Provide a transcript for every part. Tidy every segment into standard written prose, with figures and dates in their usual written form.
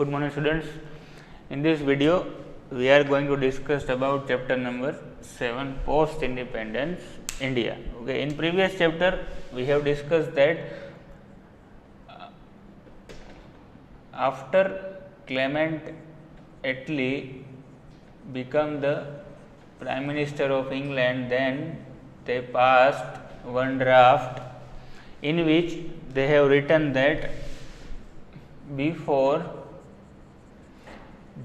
Good morning students. In this video we are going to discuss about chapter number 7, post independence India. Okay, in previous chapter we have discussed that after Clement Attlee become the Prime Minister of England, then they passed one draft in which they have written that before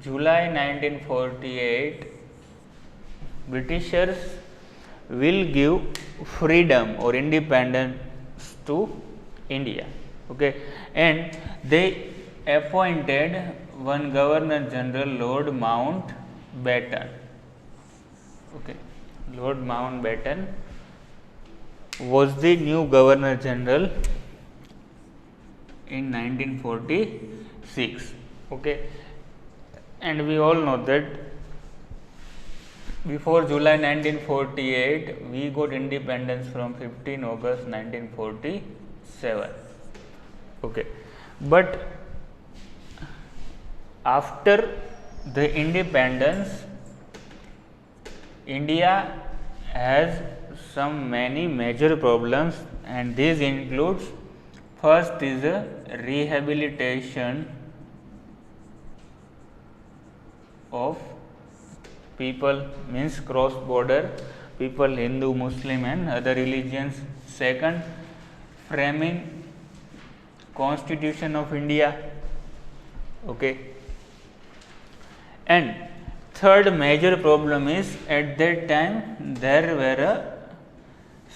July 1948 Britishers will give freedom or independence to India. Okay, and they appointed one Governor General, Lord Mountbatten. Okay, Lord Mountbatten was the new Governor General in 1946. Okay, and we all know that before July 1948 we got independence from 15 August 1947. Okay, but after the independence India has some many major problems, and these includes, first is a rehabilitation of people, means cross border people, Hindu, Muslim and other religions. Second, framing Constitution of India. Okay, and third major problem is, at that time there were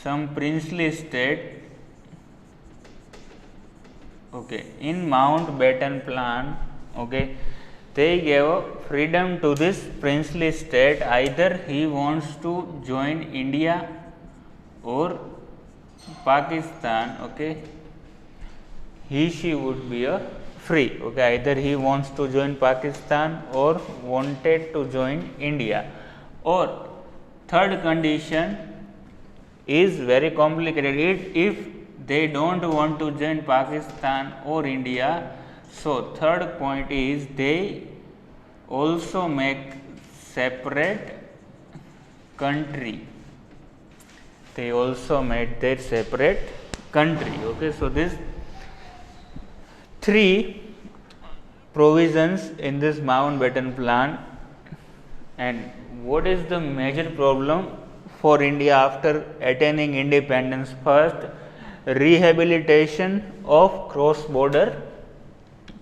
some princely state. Okay, in Mountbatten plan, okay, they gave freedom to this princely state, either he wants to join India or Pakistan. Okay, she would be a free. Okay, either he wants to join Pakistan or wanted to join India. Or third condition is very complicated. If they don't want to join Pakistan or India, so third point is they also make separate country. They also made their separate country. Okay, so this three provisions in this Mountbatten plan. And what is the major problem for India after attaining independence? First, rehabilitation of cross border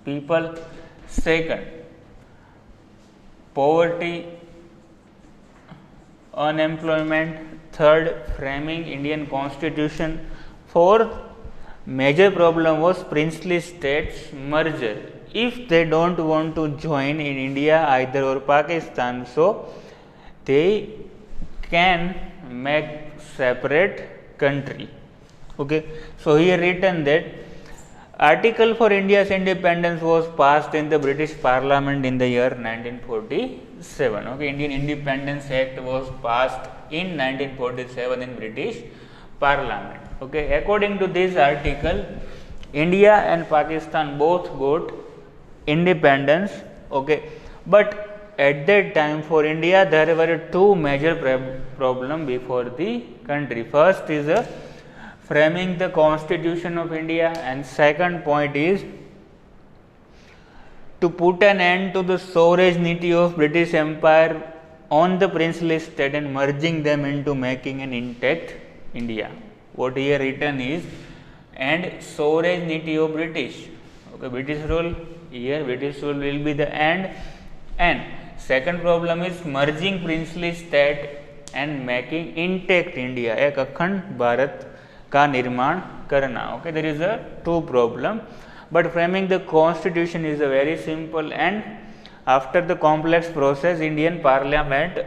people. Second, poverty, unemployment. Third, framing Indian Constitution. Fourth, major problem was princely states merger. If they don't want to join in India either or Pakistan, so they can make separate country. Okay, so here written that article for India's independence was passed in the British Parliament in the year 1947. Okay, Indian Independence Act was passed in 1947 in British Parliament. Okay, according to this article, India and Pakistan both got independence. Okay, but at that time for India there were two major problems before the country. First is framing the Constitution of India, and second point is to put an end to the sovereignty of British Empire on the princely state and merging them into making an intact India. What here written is, and sovereignty of British. Okay, British rule, here British rule will be the end, and second problem is merging princely state and making intact India, एक अखंड भारत का निर्माण करना. Okay, there is a two problem, but framing the Constitution is a very simple, and after the complex process Indian Parliament,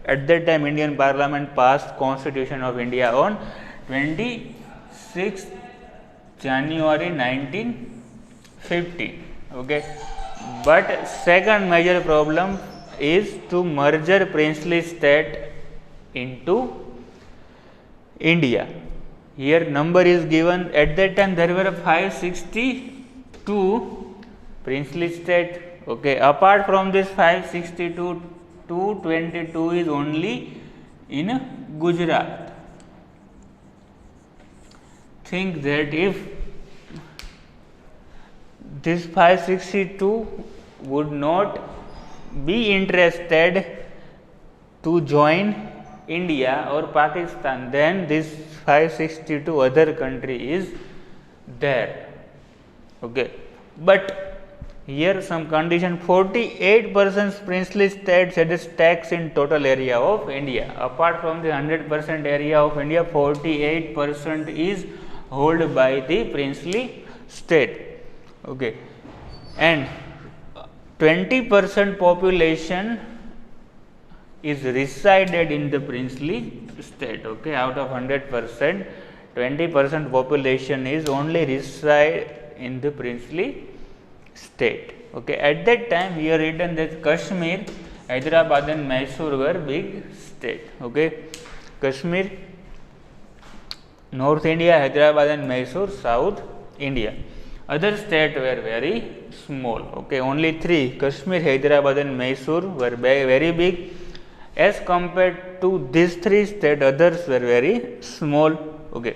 at that time Indian Parliament passed Constitution of India on 26 January 1950. Okay, but second major problem is to merge princely state into India. Here number is given. At that time there were 562 princely state. Okay, apart from this 562, 222 is only in Gujarat. Think that if this 562 would not be interested to join India or Pakistan, then this 562 other country is there. Okay, but here some condition: 48% princely states had a tax in total area of India. Apart from the 100% area of India, 48% is held by the princely state. Okay, and 20% population is resided in the princely state. Okay, out of 100%, 20% population is only reside in the princely state. Okay, at that time we have written that Kashmir, Hyderabad and Mysore were big state. Okay, Kashmir, North India, Hyderabad and Mysore, South India. Other states were very small. Okay, only three, Kashmir, Hyderabad and Mysore, were very big. As compared to these three states, others were very small. Okay,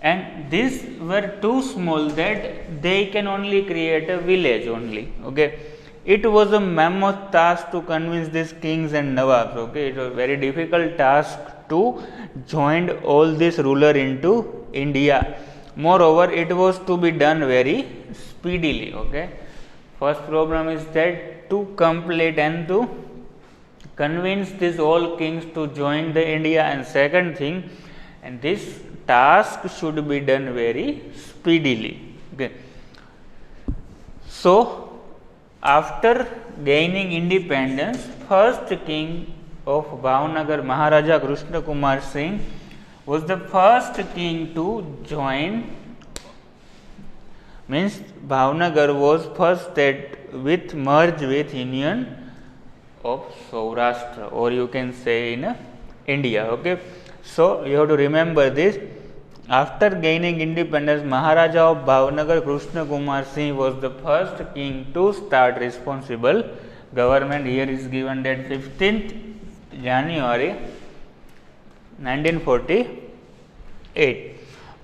and these were too small that they can only create a village only. Okay, it was a mammoth task to convince these kings and nawabs. Okay, it was a very difficult task to join all these rulers into India. Moreover, it was to be done very speedily. Okay, first problem is that to complete and to convince these all kings to join the India, and second thing, and this task should be done very speedily. Okay. So, after gaining independence, first king of Bhavnagar, Maharaja Krishna Kumar Singh, was the first king to join. Means Bhavnagar was first state with merge with Union of Saurashtra, or you can say in India. Okay, so you have to remember this. After gaining independence, Maharaja of Bhavnagar Krishna Kumar Singh was the first king to start responsible government. Here is given date 15th January 1948.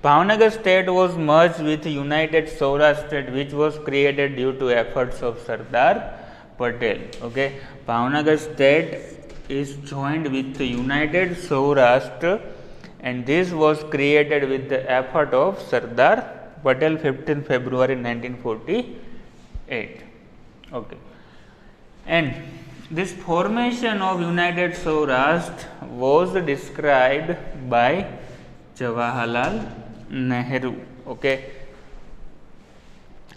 Bhavnagar state was merged with United Saurashtra state, which was created due to efforts of Sardar Patel. Okay, Bhavnagar state is joined with the United Saurashtra, and this was created with the effort of Sardar Patel, 15 February 1948. Okay, and this formation of United Saurashtra was described by Jawaharlal Nehru. Okay,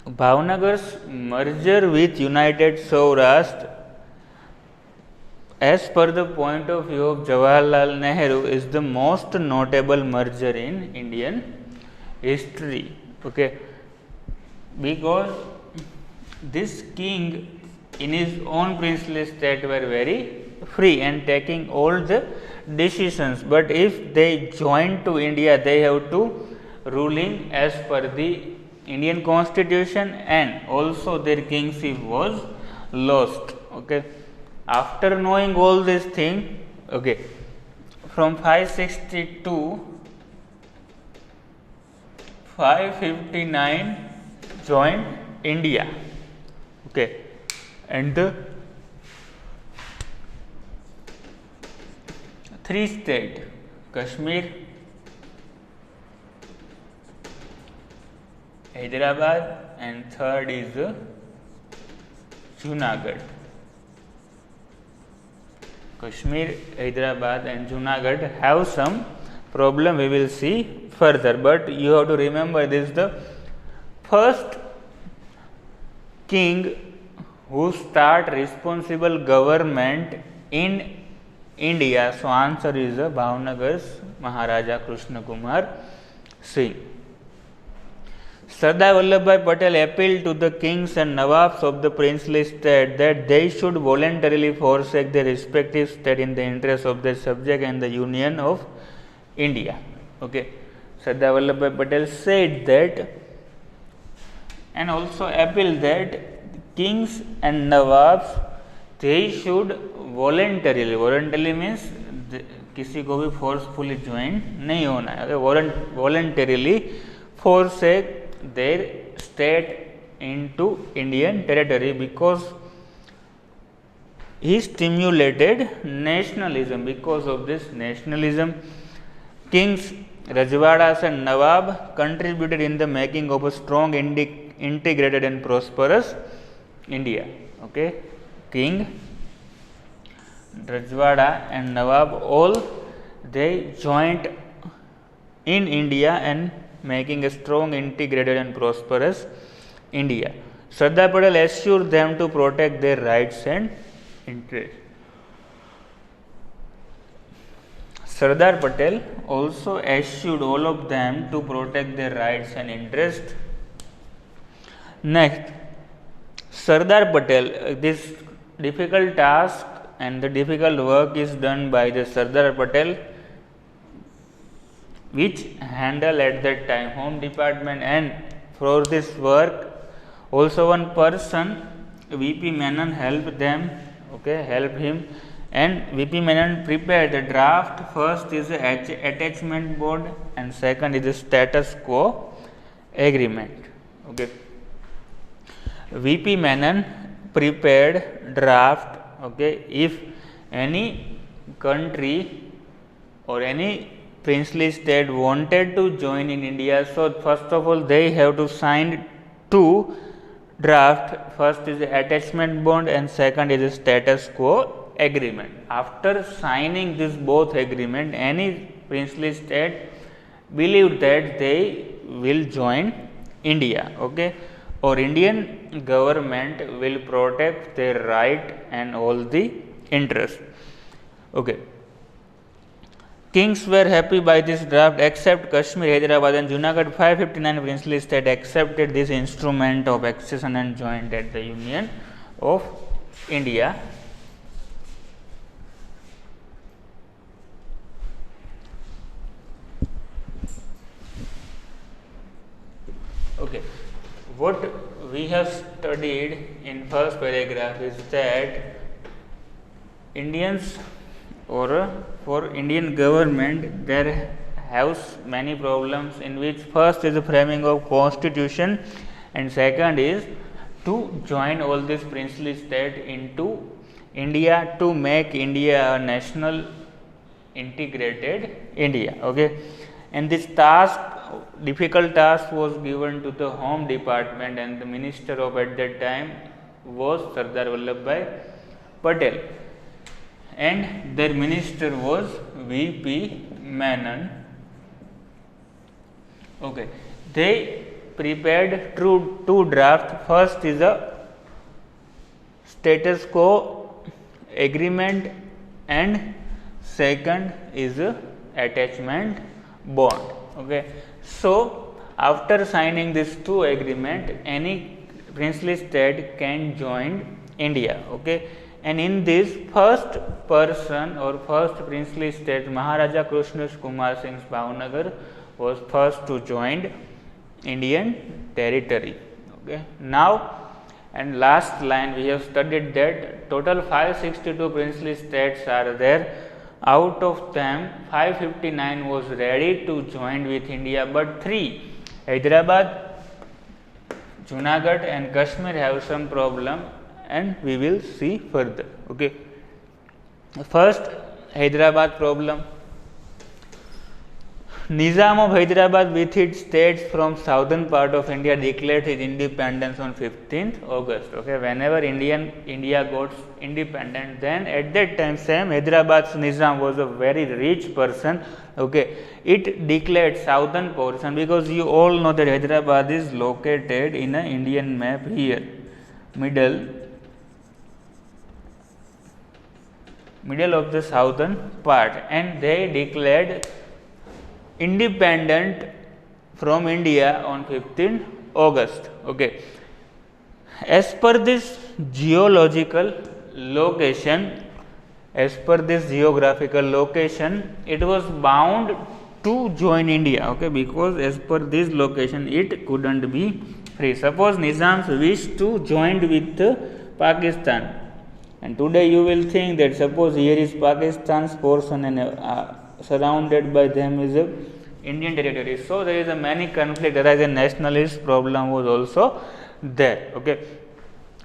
Bhavnagar's merger with United Saurashtra, as per the point of view of Jawaharlal Nehru, is the most notable merger in Indian history. Okay, because this king in his own princely state were very free and taking all the decisions, but if they join to India, they have to ruling as per the Indian constitution, and also their kingship was lost. Okay, after knowing all these things, okay, from 562, 559 joined India. Okay, and the three states, Kashmir, Hyderabad, and third is Junagadh. Kashmir, Hyderabad and Junagadh have some problem, we will see further, but you have to remember this: the first king who start responsible government in India. So answer is Bhavnagar's Maharaja Krishna Kumar Singh. Sardar Vallabhbhai Patel appealed to the kings and nawabs of the princely state that they should voluntarily forsake their respective state in the interest of their subject and the union of India. Okay, Sardar Vallabhbhai Patel said that, and also appealed that kings and nawabs they should voluntarily means किसी को भी forcefully join नहीं होना है, voluntarily forsake their state into Indian territory because he stimulated nationalism. Because of this nationalism, kings Rajwadas and Nawab contributed in the making of a strong, integrated and prosperous India. Okay, king Rajwada and Nawab all they joined in India and making a strong, integrated and prosperous India. Sardar Patel assured them to protect their rights and interests. Sardar Patel also assured all of them to protect their rights and interests. Next, Sardar Patel, this difficult task and the difficult work is done by the Sardar Patel, which handled at that time Home Department, and for this work also one person V.P. Menon helped them, okay, helped him, and V.P. Menon prepared the draft. First is the attachment board and second is the status quo agreement. Okay. V.P. Menon prepared draft. Okay, if any country or any princely state wanted to join in India, so first of all they have to sign two draft. First is the attachment bond and second is the status quo agreement. After signing this both agreement, any princely state believed that they will join India. Okay, or Indian government will protect their right and all the interest. Okay. Kings were happy by this draft except Kashmir, Hyderabad and Junagadh. 559 princely state accepted this instrument of accession and joined at the Union of India. Okay. What we have studied in first paragraph is that Indians or for Indian government there has many problems, in which first is the framing of constitution and second is to join all these princely state into India to make India a national integrated India. Okay, and this task, difficult task, was given to the Home Department, and the minister of at that time was Sardar Vallabhbhai Patel, and their minister was V.P. Menon. Okay, they prepared two draft. First is a status quo agreement and second is a attachment bond. Okay, so after signing these two agreement, any princely state can join India. Okay, and in this first person or first princely state, Maharaja Krishna Kumar Singh's Bhavnagar was first to join Indian territory. Okay, now and last line we have studied that total 562 princely states are there. Out of them 559 was ready to join with India, but 3 Hyderabad, Junagadh and Kashmir have some problem, and we will see further. Okay, first Hyderabad problem. Nizam of Hyderabad with its states from southern part of India declared his independence on 15th August. Okay, whenever India got independent, then at that time same Hyderabad's Nizam was a very rich person. Okay, it declared southern portion, because you all know that Hyderabad is located in an Indian map here, middle of the southern part, and they declared independent from India on 15 August. Okay, as per this geographical location, it was bound to join India. Okay, because as per this location it couldn't be free. Suppose Nizam wished to join with Pakistan, and today you will think that suppose here is Pakistan's portion and surrounded by them is a Indian territory. So there is a many conflict. There is a nationalist problem was also there. Okay.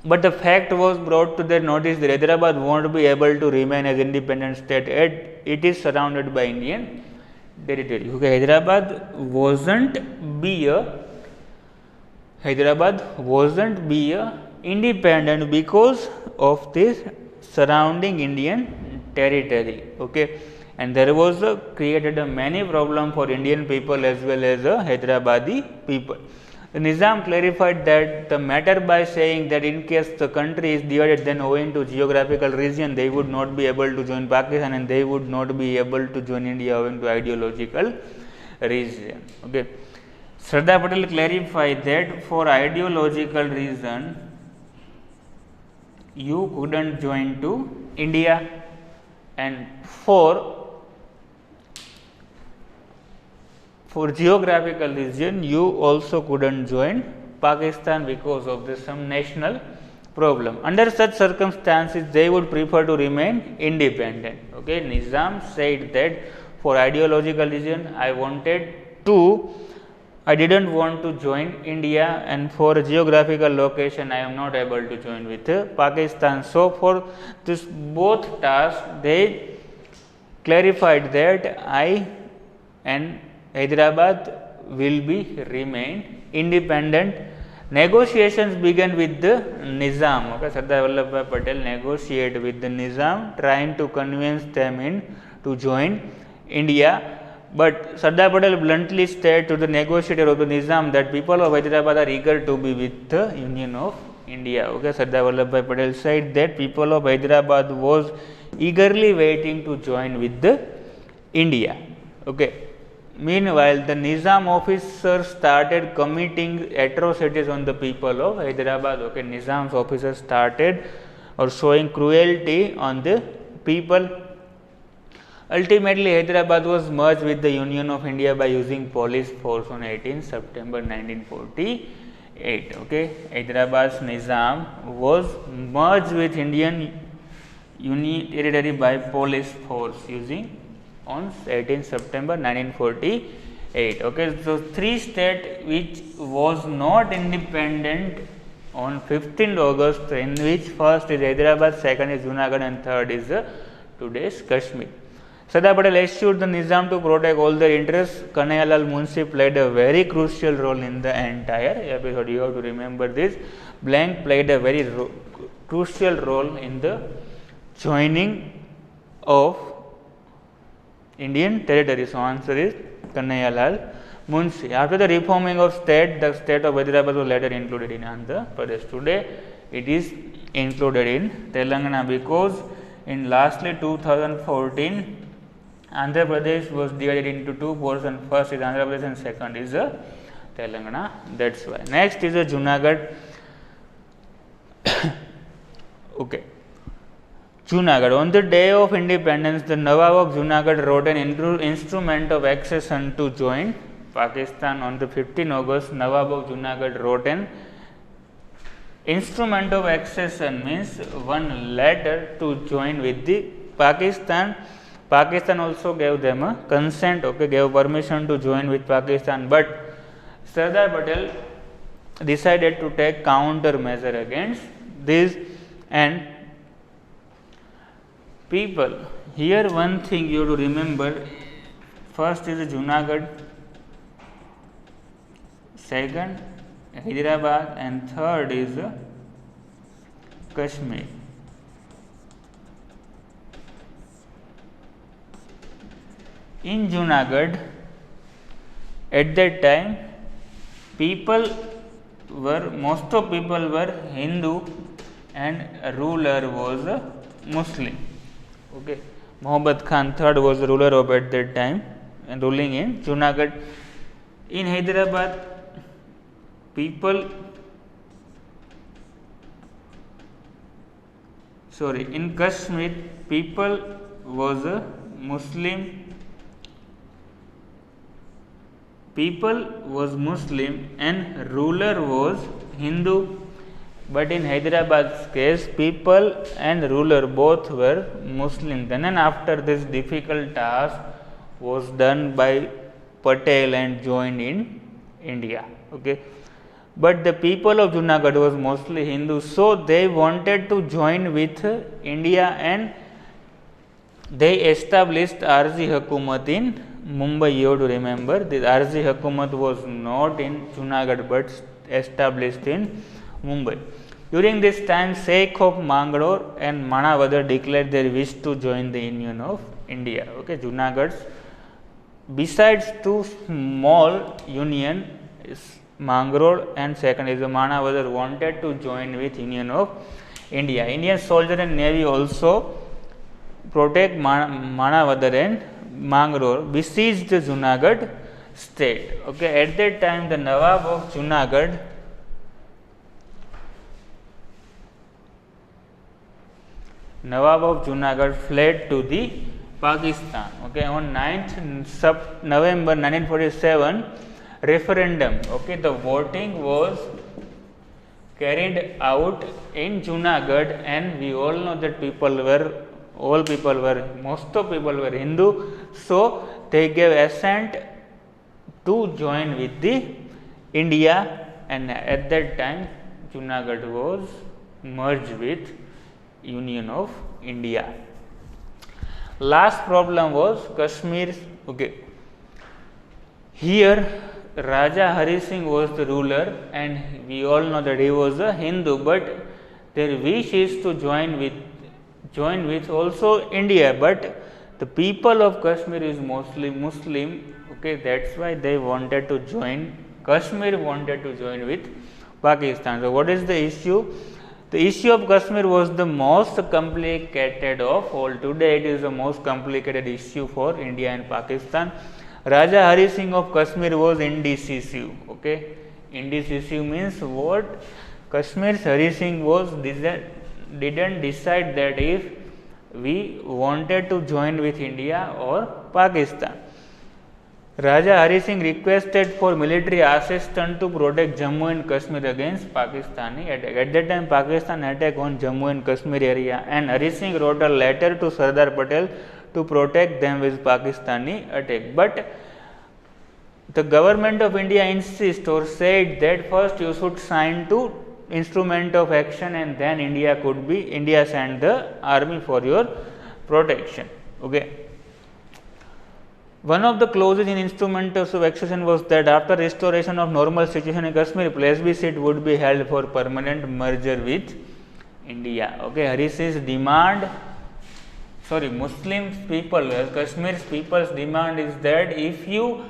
But the fact was brought to their notice that Hyderabad won't be able to remain as independent state. It is surrounded by Indian territory. Okay, Hyderabad wasn't be a independent because of this surrounding Indian territory. Okay, and there was created a many problem for Indian people as well as Hyderabadi people. The Nizam clarified that the matter by saying that in case the country is divided, then owing to geographical region, they would not be able to join Pakistan and they would not be able to join India owing to ideological reason. Okay. Sardar Patel clarified that for ideological reason, you couldn't join to India, and for geographical region you also couldn't join Pakistan because of some national problem. Under such circumstances, they would prefer to remain independent. Okay, Nizam said that for ideological reason I didn't want to join India, and for geographical location I am not able to join with Pakistan. So for this both tasks they clarified that I and Hyderabad will be remain independent. Negotiations began with the Nizam. Okay, Sardar Vallabhbhai Patel negotiated with the Nizam, trying to convince them to join India. But Sardar Patel bluntly stated to the negotiator of the Nizam that people of Hyderabad are eager to be with the Union of India. Okay, Sardar Vallabhbhai Patel said that people of Hyderabad was eagerly waiting to join with the India. Okay. Meanwhile, the Nizam officers started committing atrocities on the people of Hyderabad. Okay, Nizam's officers started or showing cruelty on the people. Ultimately, Hyderabad was merged with the Union of India by using police force on 18 September 1948. Okay, Hyderabad's Nizam was merged with Indian Union territory by police force using on 18 September 1948. Okay, so three states which was not independent on 15th August, in which first is Hyderabad, second is Junagadh, and third is today's Kashmir. Sardar Patel assured the Nizam to protect all their interests. Kanhaiya Munshi played a very crucial role in the entire episode. You have to remember this. Blank played a very crucial role in the joining of Indian territory. So answer is Kanhaiya Munshi. After the reforming of state, the state of Hyderabad was later included in Andhra Pradesh. Today, it is included in Telangana because in lastly 2014, Andhra Pradesh was divided into two portions. First is Andhra Pradesh and second is Telangana. That's why. Next is Junagadh. Okay. Junagadh. On the day of independence, the Nawab of Junagadh wrote an instrument of accession to join Pakistan. On the 15th August, Nawab of Junagadh wrote an instrument of accession, means one letter to join with the Pakistan. Pakistan also gave them a consent, okay, gave permission to join with Pakistan, but Sardar Patel decided to take countermeasure against this. And people, here one thing you have to remember, first is Junagadh, second Hyderabad, and third is Kashmir. In Junagadh, at that time, most of people were Hindu and a ruler was a Muslim. Okay, Muhammad Khan III was the ruler of at that time and ruling in Junagadh. In Hyderabad, in Kashmir, people was a Muslim people was Muslim and ruler was Hindu. But in Hyderabad's case, people and ruler both were Muslim. Then and after this difficult task was done by Patel and joined in India. Okay. But the people of Junagadh was mostly Hindu, so they wanted to join with India and they established RZ Hukumat in Mumbai. You have to remember, this RZ Hukumat was not in Junagadh but established in Mumbai. During this time, Sheikh of Mangalore and Manavadar declared their wish to join the Union of India. Okay, Junagadh, besides two small union, Mangalore and second is Manavadar wanted to join with Union of India. Indian soldier and navy also protect Manavadar and Mangalore besieged the Junagadh state. Okay, at that time the Nawab of Junagadh fled to the Pakistan. Okay, on 9th November 1947, referendum. Okay, the voting was carried out in Junagadh, and we all know that most of people were Hindu, so they gave assent to join with the India, and at that time Junagadh was merged with Union of India. Last problem was Kashmir. Okay, here Raja Hari Singh was the ruler, and we all know that he was a Hindu, but their wish is to join with also India, but the people of Kashmir is mostly Muslim. Okay, that's why they wanted to join. Kashmir wanted to join with Pakistan. So what is the issue? The issue of Kashmir was the most complicated of all. Today it is the most complicated issue for India and Pakistan. Raja Hari Singh of Kashmir was indecisive. Okay, indecisive means what? Kashmir's Hari Singh didn't decide that if we wanted to join with India or Pakistan. Raja Hari Singh requested for military assistance to protect Jammu and Kashmir against Pakistani attack. At that time, Pakistan attack on Jammu and Kashmir area, and Hari Singh wrote a letter to Sardar Patel to protect them with Pakistani attack. But the government of India insist or said that first you should sign to instrument of action, and then India send the army for your protection. Okay. One of the clauses in instrument of accession was that after restoration of normal situation in Kashmir, plebiscite would be held for permanent merger with India. Okay, Hari Singh's demand, Muslim people, Kashmir's people's demand is that if you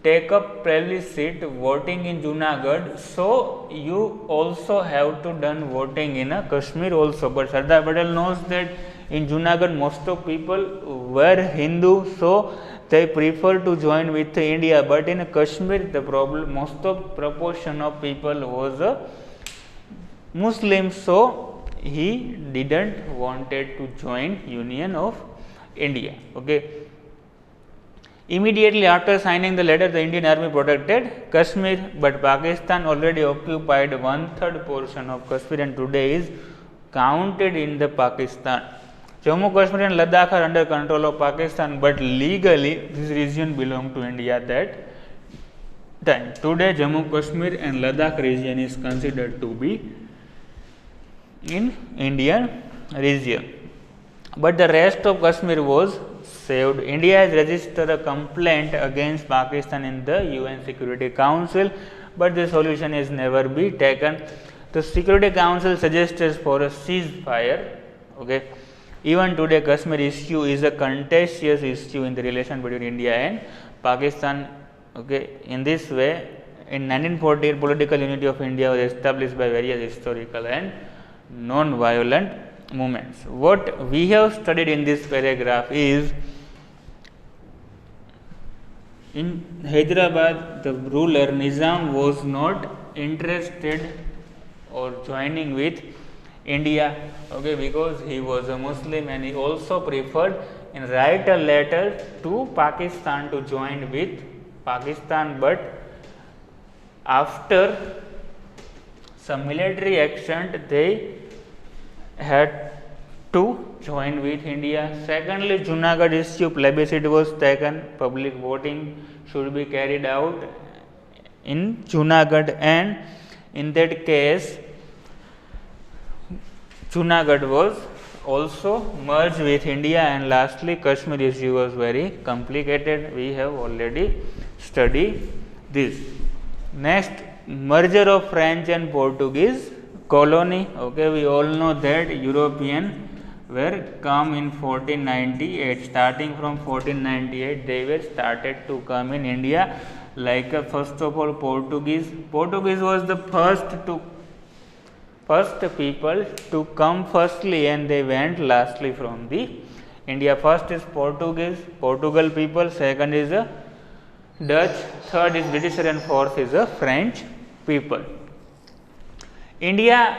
take up plebiscite voting in Junagadh, so you also have to done voting in Kashmir also. But Sardar Patel knows that in Junagadh most of people were Hindu, so they prefer to join with India. But in Kashmir, the problem, most of proportion of people was Muslim, so he didn't wanted to join Union of India. Okay. Immediately after signing the letter, the Indian army protected Kashmir, but Pakistan already occupied 1/3 portion of Kashmir and today is counted in the Pakistan. Jammu Kashmir and Ladakh are under control of Pakistan, but legally this region belonged to India at that time. Today Jammu Kashmir and Ladakh region is considered to be in Indian region, but the rest of Kashmir was saved. India has registered a complaint against Pakistan in the UN Security Council, but the solution is never be taken. The Security Council suggested for a ceasefire. Okay. Even today, Kashmir issue is a contentious issue in the relation between India and Pakistan. Okay. In this way, in 1948, political unity of India was established by various historical and non-violent movements. What we have studied in this paragraph is, in Hyderabad, the ruler Nizam was not interested or joining with India, okay, because he was a Muslim, and he also preferred and write a letter to Pakistan to join with Pakistan, but after some military action they had to join with India. Secondly, Junagadh issue plebiscite was taken, public voting should be carried out in Junagadh, and in that case Junagadh was also merged with India. And lastly, Kashmir issue was very complicated, we have already studied this. Next, merger of French and Portuguese colony. Okay, we all know that European were come in 1498. Starting from 1498 they were started to come in India, like first of all Portuguese was the first people to come firstly, and they went lastly from the India. First is Portugal people, second is a Dutch, third is British, and fourth is a French people. India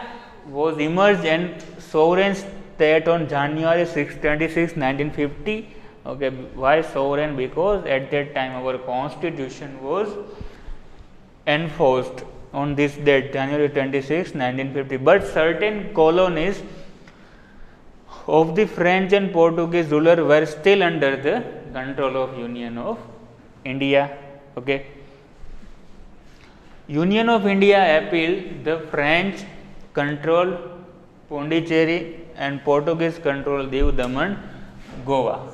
was emerged and sovereign state on January 26, 1950. Okay, why sovereign? Because at that time our constitution was enforced on this date, January 26, 1950. But certain colonies of the French and Portuguese ruler were still under the control of Union of India. Okay. Union of India appealed the French control Pondicherry and Portuguese control Diu Daman, Goa.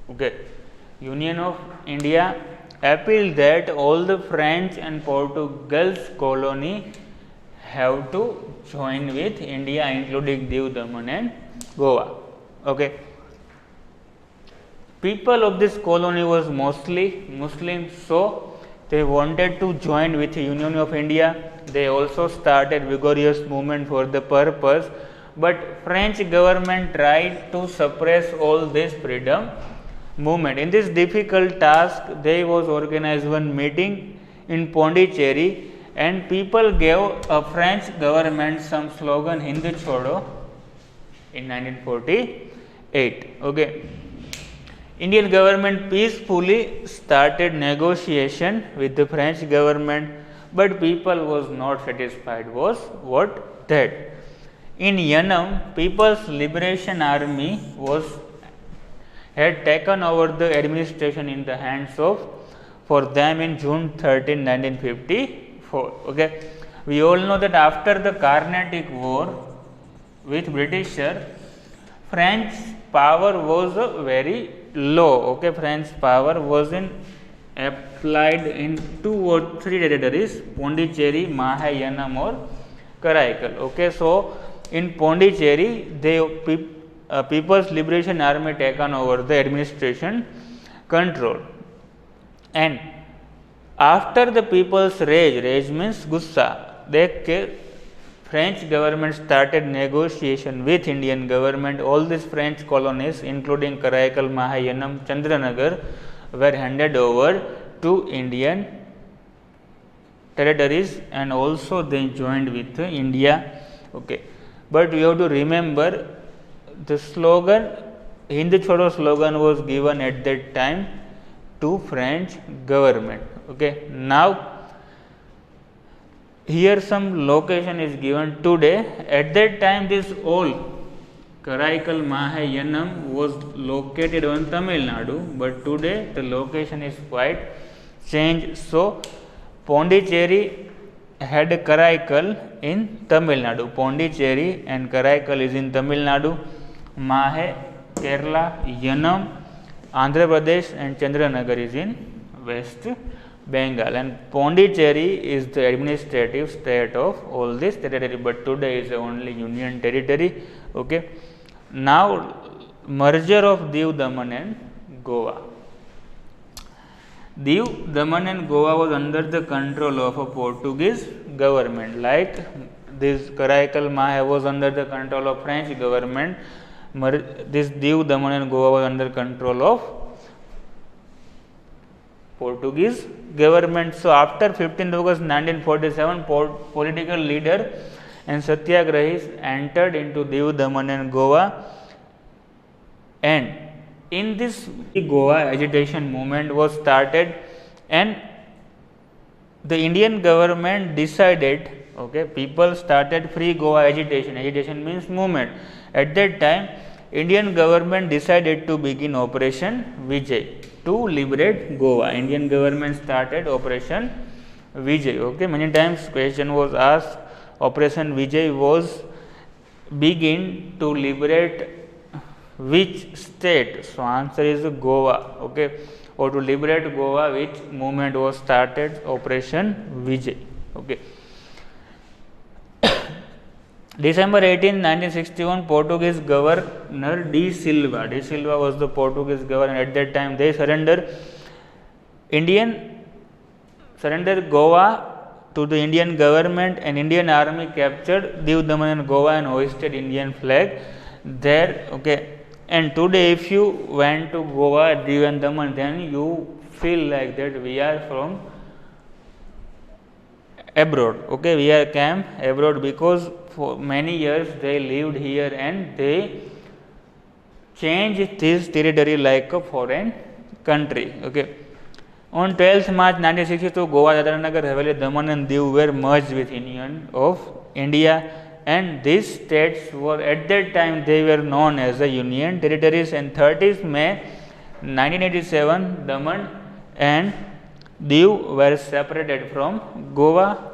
Okay. Union of India appealed that all the French and Portugal's colony have to join with India, including Diu Daman and Goa. Okay. People of this colony was mostly Muslim, so they wanted to join with the Union of India. They also started vigorous movement for the purpose, but French government tried to suppress all this freedom movement. In this difficult task, they was organized one meeting in Pondicherry, and people gave a French government some slogan Hindu Chodo in 1948. Okay. Indian government peacefully started negotiation with the French government, but people was not satisfied. Was what? That in Yanam, People's Liberation Army had taken over the administration in the hands of for them in June 13, 1954. Okay, we all know that after the Carnatic War with Britisher, French power was very low. Okay, French power was applied in 2 or 3 territories, Pondicherry, Mahe, Yanam or Karaikal. Okay, so in Pondicherry, People's Liberation Army taken over the administration control, and after the people's rage means gussa, French government started negotiation with Indian government. All these French colonies, including Karaikal, Mahe, Yanam, Chandranagar, were handed over to Indian territories, and also they joined with India. Okay, but you have to remember the slogan Hindu Chodo slogan was given at that time to French government. Okay, now here some location is given today. At that time, this all Karaikal, Mahe, Yanam was located on Tamil Nadu, but today the location is quite changed. So Pondicherry had Karaikal in Tamil Nadu. Pondicherry and Karaikal is in Tamil Nadu. Mahe, Kerala, Yanam, Andhra Pradesh and Chandranagar is in West Bengal, and Pondicherry is the administrative state of all this territory, but today is only union territory. Okay. Now merger of Diu Daman and Goa. Diu Daman and Goa was under the control of a Portuguese government, like this Karaikal, Mahe was under the control of French government. This Diu Daman and Goa was under control of Portuguese government. So after 15th August 1947, political leader and satyagrahis entered into Diu Daman and Goa, and in this Goa agitation movement was started, and the Indian government decided, okay, people started free Goa agitation. Agitation means movement. At that time, Indian government decided to begin Operation Vijay to liberate Goa. Indian government started Operation Vijay. Okay, many times question was asked. Operation Vijay was begin to liberate which state? So answer is Goa. Okay, or to liberate Goa, which movement was started? Operation Vijay. Okay. December 18, 1961, Portuguese governor De Silva. De Silva was the Portuguese governor at that time. They surrendered Goa to the Indian government, and Indian army captured Diu, Daman and Goa and hoisted Indian flag there. Okay. And today, if you went to Goa, Diu and Daman, then you feel like that we are from abroad. Okay, we are came abroad because for many years they lived here and they changed this territory like a foreign country. Okay. On 12th March 1962, Goa, Dadra Nagar Haveli, Daman and Diu were merged with Union of India, and these states were at that time they were known as the Union territories. And 30th May 1987, Daman and Diu were separated from Goa.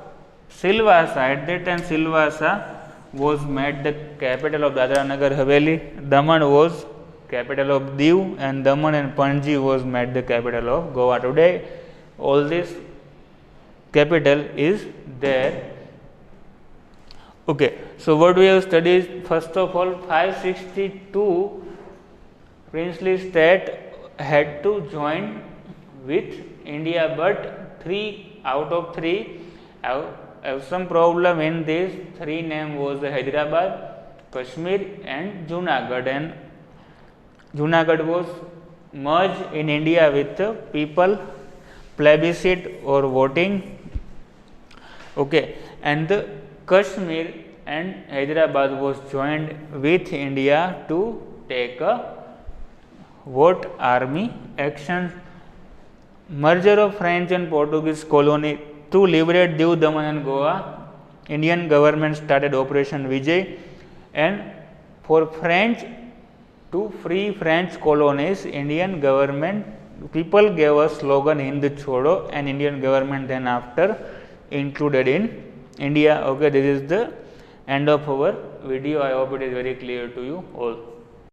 Silvassa, at that time Silvassa was made the capital of Dadra Nagar Haveli. Daman was capital of Diu, and Daman and Panji was made the capital of Goa. Today, all this capital is there. Okay, so what we have studied, first of all, 562 princely state had to join with India, but 3 out of 3 have some problem in this. 3 name was Hyderabad, Kashmir and Junagadh, and Junagadh was merged in India with people plebiscite or voting. Okay, and the Kashmir and Hyderabad was joined with India to take a vote army action. Merger of French and Portuguese colony to liberate Diu, Daman and Goa. Indian government started Operation Vijay, and for French to free French colonies, Indian government people gave a slogan Hind Chodo, and Indian government then after included in India. Okay, this is the end of our video. I hope it is very clear to you all.